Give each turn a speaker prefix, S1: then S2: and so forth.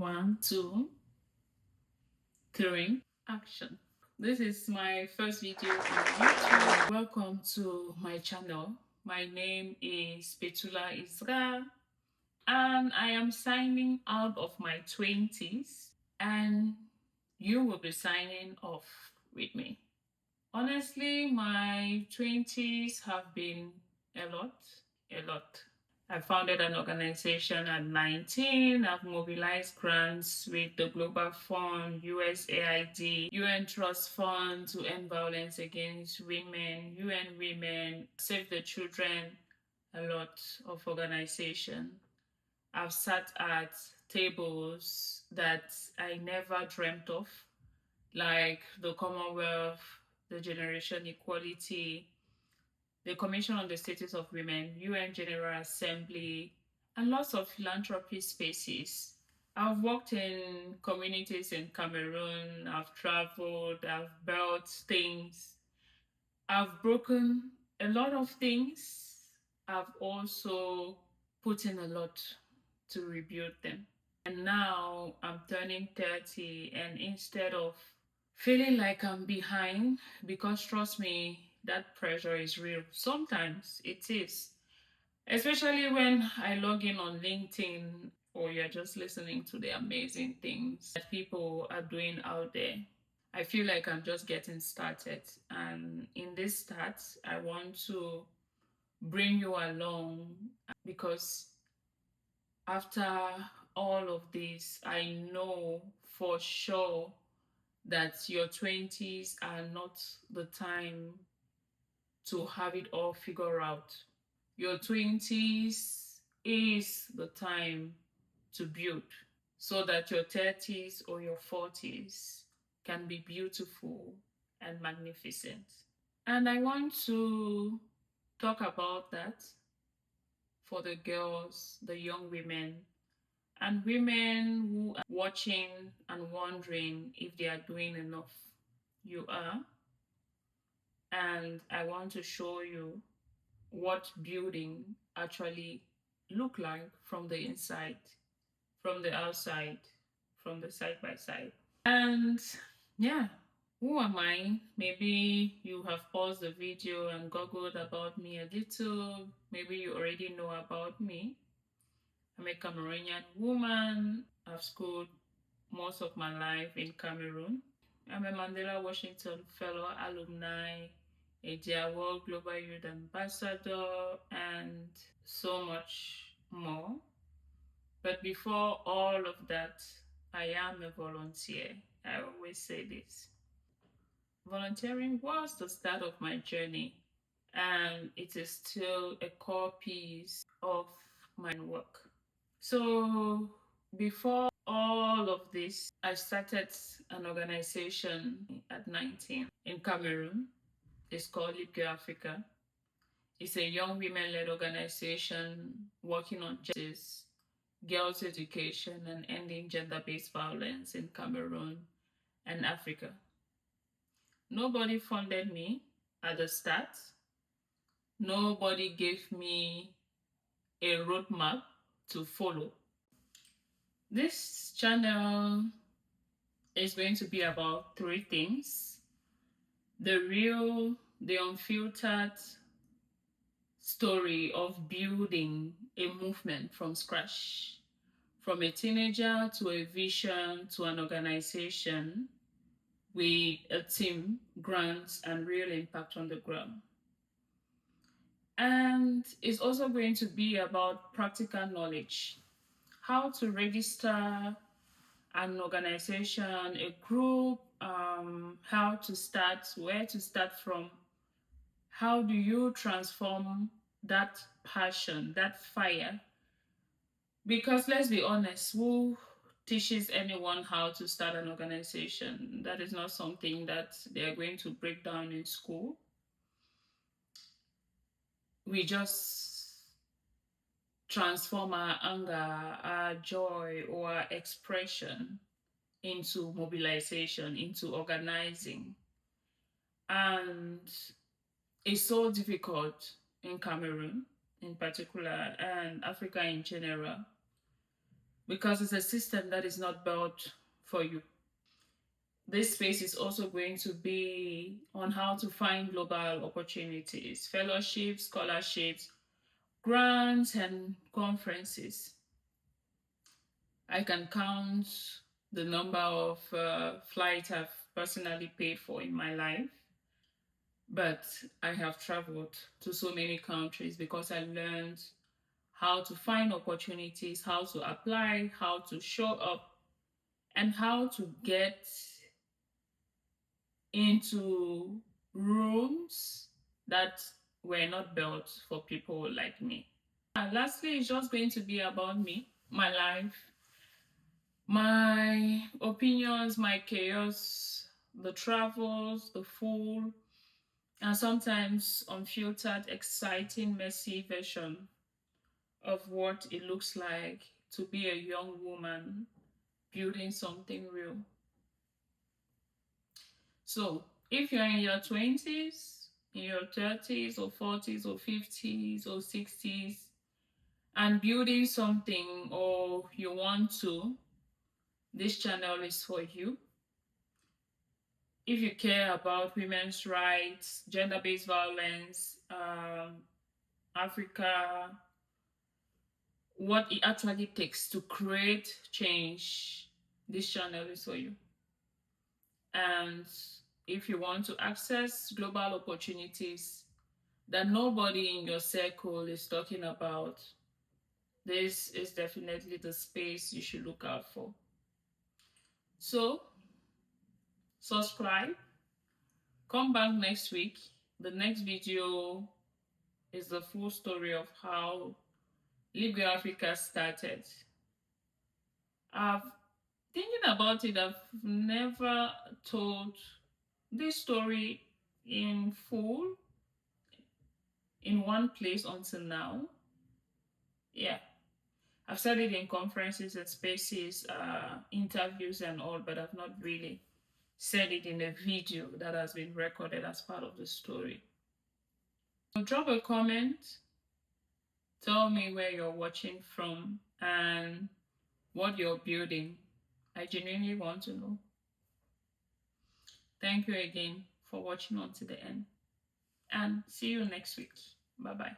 S1: One, two, three, action. This is my first video on YouTube. Welcome to my channel. My name is Pertulla Isra, and I am signing out of my 20s, and you will be signing off with me. Honestly, my 20s have been a lot. I founded an organization at 19. I've mobilized grants with the Global Fund, USAID, UN Trust Fund to end violence against women, UN Women, Save the Children, a lot of organization. I've sat at tables that I never dreamt of, like the Commonwealth, the Generation Equality, the Commission on the Status of Women, UN General Assembly, and lots of philanthropy spaces. I've worked in communities in Cameroon, I've traveled, I've built things, I've broken a lot of things. I've also put in a lot to rebuild them. And now I'm turning 30, and instead of feeling like I'm behind, because trust me, that pressure is real. Sometimes it is, especially when I log in on LinkedIn or you're just listening to the amazing things that people are doing out there. I feel like I'm just getting started. And in this start, I want to bring you along because after all of this, I know for sure that your 20s are not the time to have it all figured out. Your 20s is the time to build so that your 30s or your 40s can be beautiful and magnificent. And I want to talk about that for the girls, the young women, and women who are watching and wondering if they are doing enough. You are. And I want to show you what building actually look like from the inside, from the outside, from the side by side. And yeah, who am I? Maybe you have paused the video and googled about me a little. Maybe you already know about me. I'm a Cameroonian woman. I've schooled most of my life in Cameroon. I'm a Mandela Washington Fellow alumni, a Dear World Global Youth Ambassador, and so much more. But before all of that, I am a volunteer. I always say this. Volunteering was the start of my journey, and it is still a core piece of my work. So before all of this, I started an organization at 19 in Cameroon. It's called Live Girl Africa. It's a young women-led organization working on justice, girls' education, and ending gender-based violence in Cameroon and Africa. Nobody funded me at the start. Nobody gave me a roadmap to follow. This channel is going to be about three things: the real, the unfiltered story of building a movement from scratch, from a teenager to a vision to an organization with a team, grants, and real impact on the ground. And it's also going to be about practical knowledge, how to register an organization, a group, how to start, where to start from, how do you transform that passion, that fire? Because let's be honest, who teaches anyone how to start an organization? That is not something that they are going to break down in school. We just transform our anger, our joy, or our expression into mobilization, into organizing. And it's so difficult in Cameroon in particular and Africa in general, because it's a system that is not built for you. This space is also going to be on how to find global opportunities, fellowships, scholarships, grants, and conferences. I can count the number of flights I've personally paid for in my life, but I have traveled to so many countries because I learned how to find opportunities, how to apply, how to show up, and how to get into rooms that were not built for people like me. And lastly, it's just going to be about me, my life, my opinions, my chaos, the travels, the full, and sometimes unfiltered, exciting, messy version of what it looks like to be a young woman building something real. So, if you're in your 20s, in your 30s, or 40s, or 50s, or 60s, and building something, or you want to, this channel is for you. If you care about women's rights, gender-based violence, Africa, what it actually takes to create change, this channel is for you. And if you want to access global opportunities that nobody in your circle is talking about, this is definitely the space you should look out for. So, subscribe. Come back next week. The next video is the full story of how Live Girl Africa started. I've thinking about it, I've never told this story in full in one place until now. Yeah, I've said it in conferences and spaces, interviews and all, but I've not really said it in a video that has been recorded as part of the story. So drop a comment, tell me where you're watching from and what you're building. I genuinely want to know. Thank you again for watching until the end, and see you next week. Bye bye.